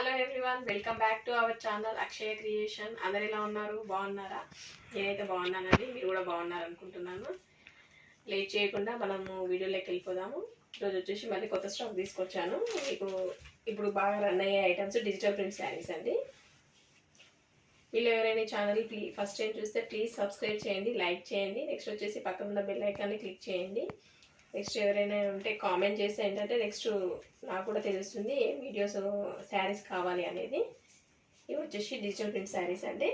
Hello everyone, welcome back to our channel Akshaya creation. అందరు ఎలా ఉన్నారు? బాగున్నారా? నేనైతే బాగున్నానండి, మీరు కూడా బాగున్నారు అనుకుంటున్నాను. లేట్ చేయకుండా మనము వీడియోలోకి వెళ్ళిపోదాము. ఈరోజు వచ్చేసి మళ్ళీ కొత్త స్టాక్ తీసుకొచ్చాను. మీకు ఇప్పుడు బాగా రన్ అయ్యే ఐటమ్స్ డిజిటల్ ప్రింట్ శారీస్ అండి. వీళ్ళు ఎవరైనా ఛానల్ ఫస్ట్ టైం చూస్తే ప్లీజ్ సబ్స్క్రైబ్ చేయండి, లైక్ చేయండి. నెక్స్ట్ వచ్చేసి పక్కన ఉన్న బెల్ ఐకాన్ని క్లిక్ చేయండి. నెక్స్ట్ ఎవరైనా ఉంటే కామెంట్ చేస్తే ఏంటంటే నెక్స్ట్ నాకు కూడా తెలుస్తుంది ఏ వీడియోస్ శారీస్ కావాలి అనేది. ఇవి వచ్చేసి డిజిటల్ ప్రింట్ శారీస్ అండి.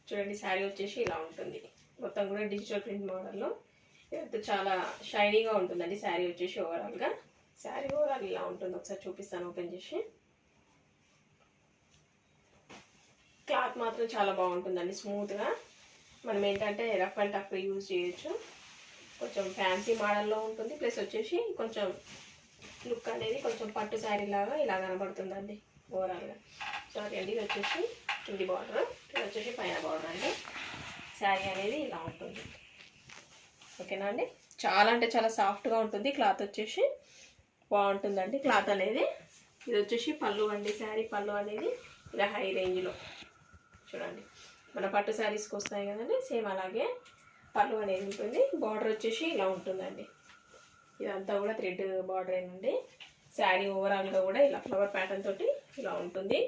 చూడండి, శారీ వచ్చేసి ఇలా ఉంటుంది. మొత్తం కూడా డిజిటల్ ప్రింట్ మోడల్లో చాలా షైనీగా ఉంటుందండి. శారీ వచ్చేసి ఓవరాల్గా శారీ ఓవరాల్ ఇలా ఉంటుంది. ఒకసారి చూపిస్తాను ఓపెన్ చేసి. క్లాత్ మాత్రం చాలా బాగుంటుందండి, స్మూత్గా. మనం ఏంటంటే రఫ్ అండ్ టఫ్ యూజ్ చేయొచ్చు. కొంచెం ఫ్యాన్సీ మోడల్లో ఉంటుంది. ప్లస్ వచ్చేసి కొంచెం లుక్ అనేది కొంచెం పట్టు శారీ లాగా ఇలా కనబడుతుందండి ఓవరాల్గా. సారీ అండి, ఇది వచ్చేసి కింది బార్డర్, ఇది వచ్చేసి పైన బార్డర్ అండి. శారీ అనేది ఇలా ఉంటుంది. ఓకేనా అండి? చాలా అంటే చాలా సాఫ్ట్గా ఉంటుంది. క్లాత్ వచ్చేసి బాగుంటుందండి క్లాత్ అనేది. ఇది వచ్చేసి పళ్ళు అండి. శారీ పళ్ళు అనేది ఇలా హై రేంజ్లో చూడండి, మన పట్టు శారీస్కి వస్తాయి కదండి, సేమ్ అలాగే పళ్ళు అనేది ఉంటుంది. బార్డర్ వచ్చేసి ఇలా ఉంటుందండి. ఇదంతా కూడా థ్రెడ్ బార్డర్ ఏనండి. శారీ ఓవరాల్గా కూడా ఇలా ఫ్లవర్ ప్యాటర్న్ తోటి ఇలా ఉంటుంది.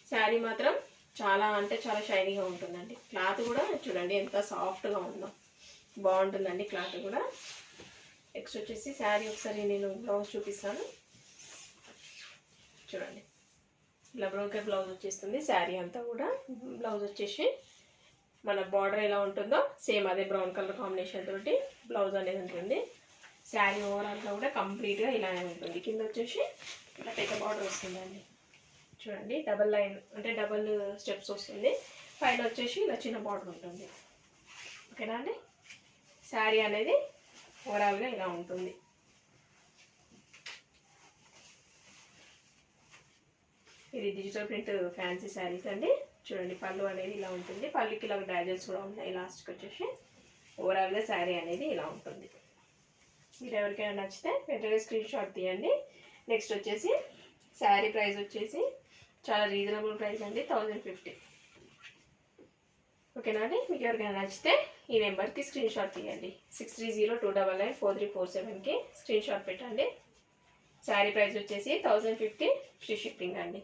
శారీ మాత్రం చాలా అంటే చాలా షైనీగా ఉంటుందండి. క్లాత్ కూడా చూడండి ఎంత సాఫ్ట్గా ఉందో, బాగుంటుందండి క్లాత్ కూడా. నెక్స్ట్ వచ్చేసి శారీ ఒకసారి నేను బ్లౌజ్ చూపిస్తాను. చూడండి, ఇలా బ్రోకెట్ బ్లౌజ్ వచ్చేస్తుంది. శారీ అంతా కూడా బ్లౌజ్ వచ్చేసి మన బార్డర్ ఎలా ఉంటుందో సేమ్ అదే బ్రౌన్ కలర్ కాంబినేషన్ తోటి బ్లౌజ్ అనేది ఉంటుంది. శారీ ఓవరాల్గా కూడా కంప్లీట్గా ఇలానే ఉంటుంది. కింద వచ్చేసి ఇలా పెద్ద బార్డర్ వస్తుందండి. చూడండి, డబల్ లైన్ అంటే డబల్ స్టెప్స్ వస్తుంది. పైన వచ్చేసి ఇలా చిన్న బార్డర్ ఉంటుంది. ఓకేనా అండి? శారీ అనేది ఓవరాల్గా ఇలా ఉంటుంది. ఇది డిజిటల్ ప్రింట్ ఫ్యాన్సీ శారీస్ అండి. చూడండి, పళ్ళు అనేది ఇలా ఉంటుంది. పళ్ళుకి ఇలా డాజల్స్ కూడా ఉన్నాయి లాస్ట్కి వచ్చేసి. ఓవరాల్గా శారీ అనేది ఇలా ఉంటుంది. మీరు ఎవరికైనా నచ్చితే వెంటనే స్క్రీన్ షాట్ తీయండి. నెక్స్ట్ వచ్చేసి శారీ ప్రైస్ వచ్చేసి చాలా రీజనబుల్ ప్రైస్ అండి, 1050. ఓకేనా అండి? మీకు ఎవరికైనా నచ్చితే ఈ నెంబర్కి స్క్రీన్ షాట్ తీయండి. 6302994347కి స్క్రీన్ షాట్ పెట్టండి. శారీ ప్రైస్ వచ్చేసి 1050, ఫ్రీ షిప్పింగ్ అండి.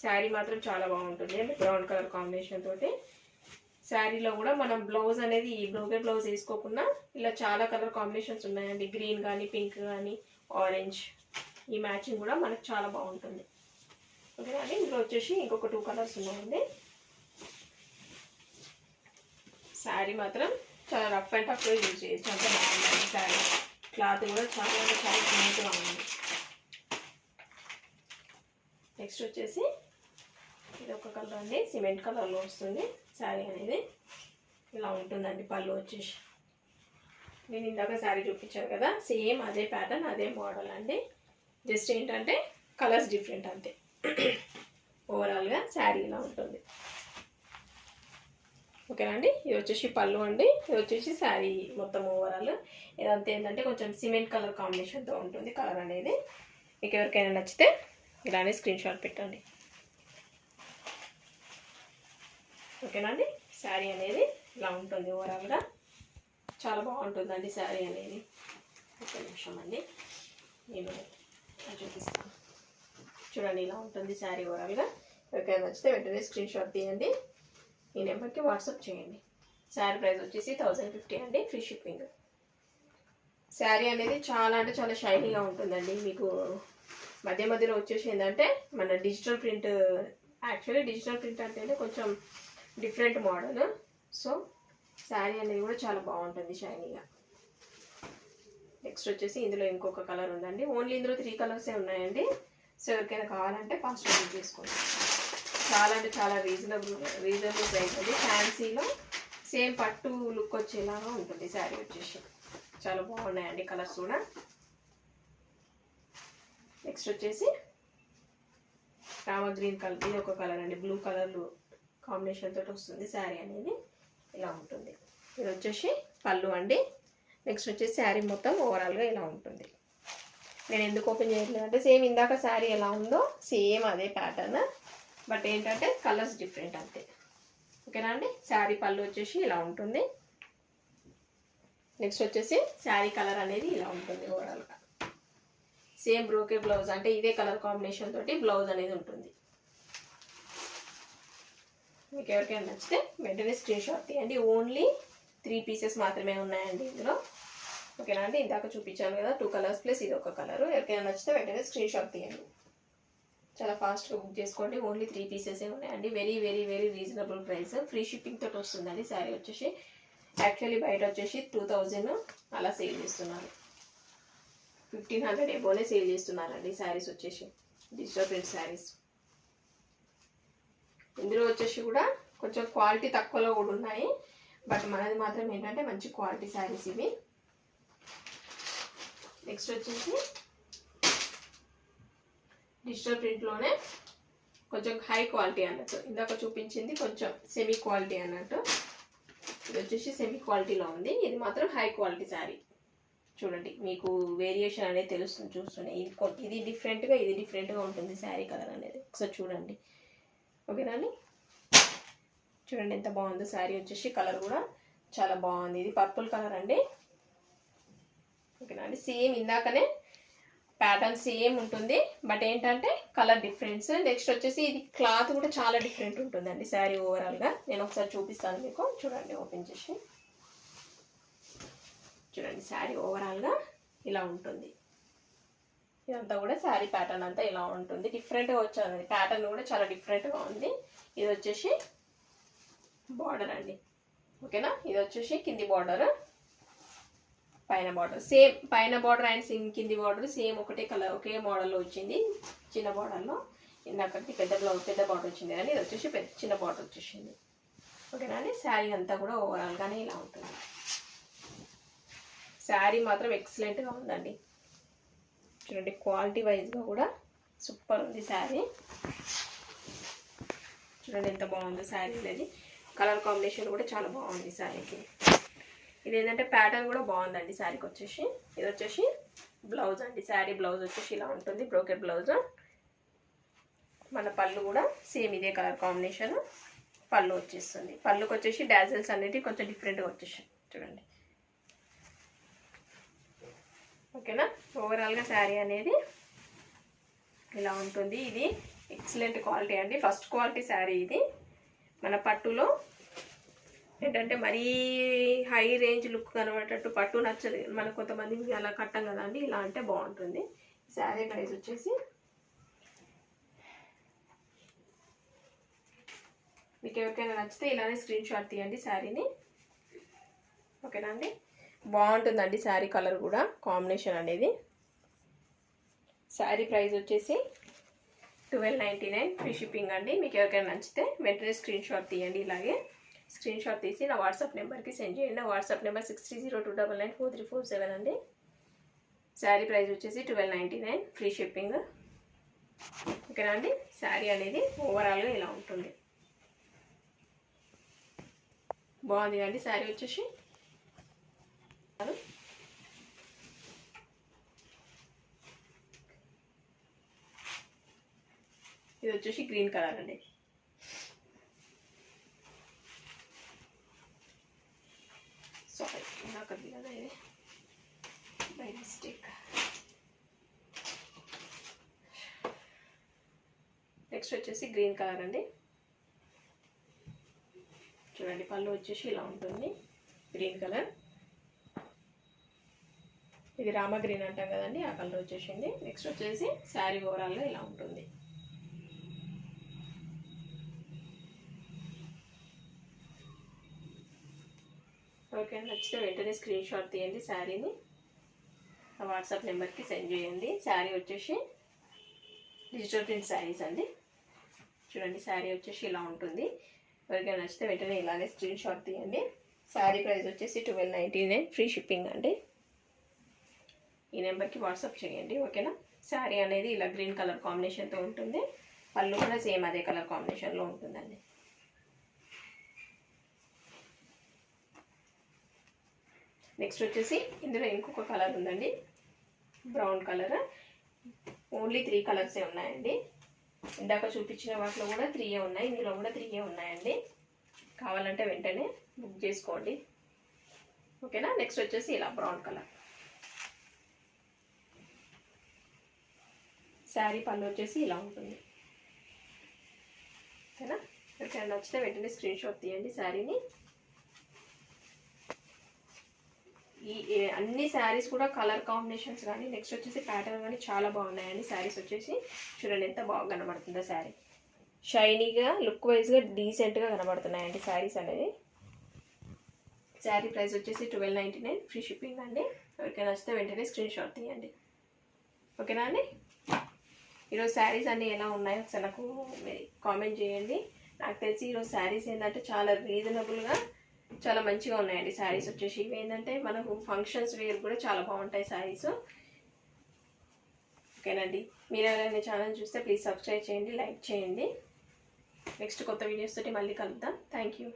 శారీ మాత్రం చాలా బాగుంటుంది అండి, బ్రౌన్ కలర్ కాంబినేషన్ తోటి. శారీలో కూడా మనం బ్లౌజ్ అనేది ఈ బ్రోకెట్ బ్లౌజ్ వేసుకోకుండా ఇలా చాలా కలర్ కాంబినేషన్స్ ఉన్నాయండి. గ్రీన్ కానీ, పింక్ కానీ, ఆరెంజ్, ఈ మ్యాచింగ్ కూడా మనకు చాలా బాగుంటుంది. ఓకేనా అండి? ఇందులో వచ్చేసి ఇంకొక 2 కలర్స్ ఉన్నాయండి. శారీ మాత్రం చాలా రఫ్ అండ్ టఫ్గా యూజ్ చేయొచ్చు, అంత బాగుంటుంది శారీ. క్లాత్ కూడా చాలా అంటే చాలా స్మూత్గా ఉంది. నెక్స్ట్ వచ్చేసి ఇది ఒక కలర్ అండి, సిమెంట్ కలర్లో వస్తుంది. శారీ అనేది ఇలా ఉంటుందండి. పళ్ళు వచ్చేసి నేను ఇందాక శారీ చూపించాను కదా, సేమ్ అదే ప్యాటర్న్ అదే మోడల్ అండి. జస్ట్ ఏంటంటే కలర్స్ డిఫరెంట్ అంతే. ఓవరాల్గా శారీ ఇలా ఉంటుంది. ఓకేనండి? ఇది వచ్చేసి పళ్ళు అండి. ఇది వచ్చేసి శారీ మొత్తం ఓవరాల్ ఇదంతా ఏంటంటే కొంచెం సిమెంట్ కలర్ కాంబినేషన్తో ఉంటుంది కలర్ అనేది. మీకు ఎవరికైనా నచ్చితే ఇలానే స్క్రీన్ షాట్ పెట్టండి. ఓకేనండి? శారీ అనేది ఇలా ఉంటుంది ఓవరాల్గా. చాలా బాగుంటుందండి శారీ అనేది. ఒక నిమిషం అండి, నేను చూపిస్తాను. చూడండి, ఇలా ఉంటుంది శారీ ఓవరాల్గా. ఎవరికైనా నచ్చితే వెంటనే స్క్రీన్ షాట్ తీయండి, ఈ నెంబర్కి వాట్సాప్ చేయండి. శారీ ప్రైస్ వచ్చేసి 1050 అండి, ఫ్రీ షిప్పింగ్. శారీ అనేది చాలా అంటే చాలా షైనీగా ఉంటుందండి. మీకు మధ్య మధ్యలో వచ్చేసి ఏంటంటే మన digital print, actually digital print అంటేనే కొంచెం డిఫరెంట్ మోడల్. సో శారీ అనేది కూడా చాలా బాగుంటుంది షైనీగా. నెక్స్ట్ వచ్చేసి ఇందులో ఇంకొక కలర్ ఉందండి. ఓన్లీ ఇందులో 3 కలర్సే ఉన్నాయండి. సో ఎవరికైనా కావాలంటే ఫాస్ట్ యూజ్ చేసుకోండి. చాలా అంటే చాలా రీజనబుల్ ప్రైస్ అండి. ఫ్యాన్సీలో సేమ్ పట్టు లుక్ వచ్చేలాగా ఉంటుంది శారీ వచ్చేసి. చాలా బాగున్నాయండి కలర్స్ కూడా. నెక్స్ట్ వచ్చేసి రామ గ్రీన్ కలర్, ఇది ఒక కలర్ అండి, బ్లూ కలర్ కాంబినేషన్ తోటి వస్తుంది శారీ అనేది. ఇలా ఉంటుంది. ఇది వచ్చేసి పళ్ళు అండి. నెక్స్ట్ వచ్చేసి శారీ మొత్తం ఓవరాల్గా ఇలా ఉంటుంది. నేను ఎందుకు ఓపెన్ చేయట్లేదు అంటే సేమ్ ఇందాక శారీ ఎలా ఉందో సేమ్ అదే ప్యాటర్న్, బట్ ఏంటంటే కలర్స్ డిఫరెంట్ అంతే. ఓకేనా అండి. శారీ పళ్ళు వచ్చేసి ఇలా ఉంటుంది. నెక్స్ట్ వచ్చేసి శారీ కలర్ అనేది ఇలా ఉంటుంది. ఓవరాల్గా సేమ్ బ్రోకే బ్లౌజ్, అంటే ఇదే కలర్ కాంబినేషన్ తోటి బ్లౌజ్ అనేది ఉంటుంది. మీకు ఎవరికైనా నచ్చితే వెంటనే స్క్రీన్ షాట్ తీయండి. ఓన్లీ 3 పీసెస్ మాత్రమే ఉన్నాయండి ఇందులో. ఓకేనా అండి. ఇందాక చూపించాను కదా 2 కలర్స్ ప్లస్ ఇది ఒక కలర్. ఎవరికైనా నచ్చితే వెంటనే స్క్రీన్ షాట్ తీయండి. చాలా ఫాస్ట్గా బుక్ చేసుకోండి. ఓన్లీ 3 పీసెసే ఉన్నాయండి. Very very very reasonable price. Free shipping తోటి వస్తుందండి. శారీ వచ్చేసి యాక్చువల్లీ బయట వచ్చేసి 2000 అలా సేల్ చేస్తున్నారు. 1500 ఎబోనే సేల్ చేస్తున్నారండి శారీస్ వచ్చేసి, డిజిటల్ ప్రింట్ శారీస్. ఇందులో వచ్చేసి కూడా కొంచెం క్వాలిటీ తక్కువలో కూడా ఉన్నాయి, బట్ మనది మాత్రం ఏంటంటే మంచి క్వాలిటీ శారీస్ ఇవి. నెక్స్ట్ వచ్చేసి డిజిటల్ ప్రింట్లోనే కొంచెం హై క్వాలిటీ అన్నట్టు. ఇందాక చూపించింది కొంచెం సెమీ క్వాలిటీ అన్నట్టు, ఇది వచ్చేసి సెమీ క్వాలిటీలో ఉంది. ఇది మాత్రం హై క్వాలిటీ శారీ. చూడండి మీకు వేరియేషన్ అనేది తెలుస్తుంది చూస్తూనే. ఇది డిఫరెంట్గా ఇది డిఫరెంట్గా ఉంటుంది శారీ కలర్ అనేది. ఒకసారి చూడండి. ఓకేనా అండి. చూడండి ఎంత బాగుందో శారీ వచ్చేసి. కలర్ కూడా చాలా బాగుంది. ఇది పర్పుల్ కలర్ అండి. ఓకేనా అండి. సేమ్ ఇందాకనే ప్యాటర్న్ సేమ్ ఉంటుంది, బట్ ఏంటంటే కలర్ డిఫరెన్స్. నెక్స్ట్ వచ్చేసి ఇది క్లాత్ కూడా చాలా డిఫరెంట్ ఉంటుందండి శారీ ఓవరాల్గా. నేను ఒకసారి చూపిస్తాను మీకు. చూడండి ఓపెన్ చేసి చూడండి. శారీ ఓవరాల్గా ఇలా ఉంటుంది. ఇదంతా కూడా శారీ ప్యాటర్న్ అంతా ఇలా ఉంటుంది. డిఫరెంట్గా వచ్చేది ప్యాటర్న్ కూడా చాలా డిఫరెంట్గా ఉంది. ఇది వచ్చేసి బార్డర్ అండి. ఓకేనా. ఇది వచ్చేసి కింది బార్డర్, పైన బార్డర్ సేమ్. పైన బార్డర్ అండ్ కింది బార్డర్ సేమ్ ఒకటే కలర్ ఒకే మోడల్లో వచ్చింది. చిన్న బార్డర్లో ఇందాకటి పెద్ద బార్డర్ వచ్చింది కానీ ఇది వచ్చేసి చిన్న బార్డర్ వచ్చేసింది. ఓకేనా అండి. శారీ అంతా కూడా ఓవరాల్గానే ఇలా ఉంటుంది. శారీ మాత్రం ఎక్సలెంట్గా ఉందండి. చూడండి క్వాలిటీ వైజ్గా కూడా సూపర్ ఉంది శారీ. చూడండి ఎంత బాగుందో శారీ అనేది. కలర్ కాంబినేషన్ కూడా చాలా బాగుంది శారీకి. ఇది ఏంటంటే ప్యాటర్న్ కూడా బాగుందండి శారీకి వచ్చేసి. ఇది వచ్చేసి బ్లౌజ్ అండి. శారీ బ్లౌజ్ వచ్చేసి ఇలా ఉంటుంది, బ్రోకెట్ బ్లౌజ్. మన పళ్ళు కూడా సేమ్ ఇదే కలర్ కాంబినేషన్ పళ్ళు వచ్చేస్తుంది. పళ్ళుకి వచ్చేసి డాజల్స్ అనేవి కొంచెం డిఫరెంట్గా వచ్చేసాయి చూడండి. ఓకేనా. ఓవరాల్గా శారీ అనేది ఇలా ఉంటుంది. ఇది ఎక్సలెంట్ క్వాలిటీ అండి. ఫస్ట్ క్వాలిటీ శారీ ఇది. మన పట్టులో ఏంటంటే మరీ హై రేంజ్ లుక్ కనబడేటట్టు పట్టు నచ్చదు మనకు, కొంతమందికి అలా కట్టం కదండి. ఇలా అంటే బాగుంటుంది. శారీ ప్రైస్ వచ్చేసి మీకు ఎవరికైనా నచ్చితే ఇలానే స్క్రీన్ షాట్ తీయండి శారీని. ఓకేనా అండి. బాగుంటుందండి శారీ కలర్ కూడా కాంబినేషన్ అనేది. శారీ ప్రైస్ వచ్చేసి 1299 ఫ్రీ షిప్పింగ్ అండి. మీకు ఎవరికైనా నచ్చితే వెంటనే స్క్రీన్ షాట్ తీయండి. ఇలాగే స్క్రీన్ షాట్ తీసి నా వాట్సాప్ నెంబర్కి సెండ్ చేయండి. నా వాట్సాప్ నెంబర్ 6302994347 అండి. శారీ ప్రైస్ వచ్చేసి 1299 ఫ్రీ షిప్పింగ్. ఓకేనా అండి. శారీ అనేది ఓవరాల్గా ఇలా ఉంటుంది. బాగుంది అండి శారీ వచ్చేసి. ఇది వచ్చేసి గ్రీన్ కలర్ అండి. సారీ నాకది కదా ఇది బై మిస్టేక్. నెక్స్ట్ వచ్చేసి గ్రీన్ కలర్ అండి. చూడండి పళ్ళు వచ్చేసి ఇలా ఉంటుంది గ్రీన్ కలర్. ఇది రామ గ్రీన్ అంటాం కదండి, ఆ కలర్ వచ్చేసింది. నెక్స్ట్ వచ్చేసి శారీ ఓవరాల్గా ఇలా ఉంటుంది. ఓకే, నచ్చితే వెంటనే స్క్రీన్ షాట్ తీయండి శారీని, వాట్సాప్ నెంబర్కి సెండ్ చేయండి. శారీ వచ్చేసి డిజిటల్ ప్రింట్ శారీస్ అండి. చూడండి శారీ వచ్చేసి ఇలా ఉంటుంది. ఎవరికైనా నచ్చితే వెంటనే ఇలాగే స్క్రీన్ షాట్ తీయండి. శారీ ప్రైస్ వచ్చేసి 1299 ఫ్రీ షిప్పింగ్ అండి. ఈ నెంబర్కి వాట్సాప్ చేయండి. ఓకేనా. శారీ అనేది ఇలా గ్రీన్ కలర్ కాంబినేషన్తో ఉంటుంది. పళ్ళు కూడా సేమ్ అదే కలర్ కాంబినేషన్లో ఉంటుందండి. నెక్స్ట్ వచ్చేసి ఇందులో ఇంకొక కలర్ ఉందండి, బ్రౌన్ కలర్. ఓన్లీ 3 కలర్సే ఉన్నాయండి. ఇందాక చూపించిన వాటిలో కూడా 3 ఉన్నాయి, ఇందులో కూడా 3 ఉన్నాయండి. కావాలంటే వెంటనే బుక్ చేసుకోండి. ఓకేనా. నెక్స్ట్ వచ్చేసి ఇలా బ్రౌన్ కలర్ శారీ పళ్ళు వచ్చేసి ఇలా ఉంటుంది. ఓకేనా. ఎవరికైనా నచ్చితే వెంటనే స్క్రీన్ షాట్ తీయండి శారీని. ఈ అన్ని శారీస్ కూడా కలర్ కాంబినేషన్స్ కానీ నెక్స్ట్ వచ్చేసి ప్యాటర్న్ కానీ చాలా బాగున్నాయండి. శారీస్ వచ్చేసి చూడండి ఎంత బాగా కనబడుతుందో. శారీ షైనీగా లుక్ వైజ్గా డీసెంట్గా కనబడుతున్నాయండి శారీస్ అనేది. శారీ ప్రైస్ వచ్చేసి 1299 ఫ్రీ షిప్పింగ్ అండి. ఎవరికైనా నచ్చితే వెంటనే స్క్రీన్ షాట్ తీయండి. ఓకేనా అండి. ఈరోజు శారీస్ అన్నీ ఎలా ఉన్నాయో ఒకసారి నాకు కామెంట్ చేయండి. నాకు తెలిసి ఈరోజు శారీస్ ఏంటంటే చాలా రీజనబుల్గా చాలా మంచిగా ఉన్నాయండి. శారీస్ వచ్చేసి ఇవి ఏంటంటే మనకు ఫంక్షన్స్ వేర్ కూడా చాలా బాగుంటాయి శారీస్. ఓకేనండి. మీరు ఎవరైనా ఛానల్ చూస్తే ప్లీజ్ సబ్స్క్రైబ్ చేయండి, లైక్ చేయండి. నెక్స్ట్ కొత్త వీడియోస్ తోటి మళ్ళీ కలుద్దాం. Thank you.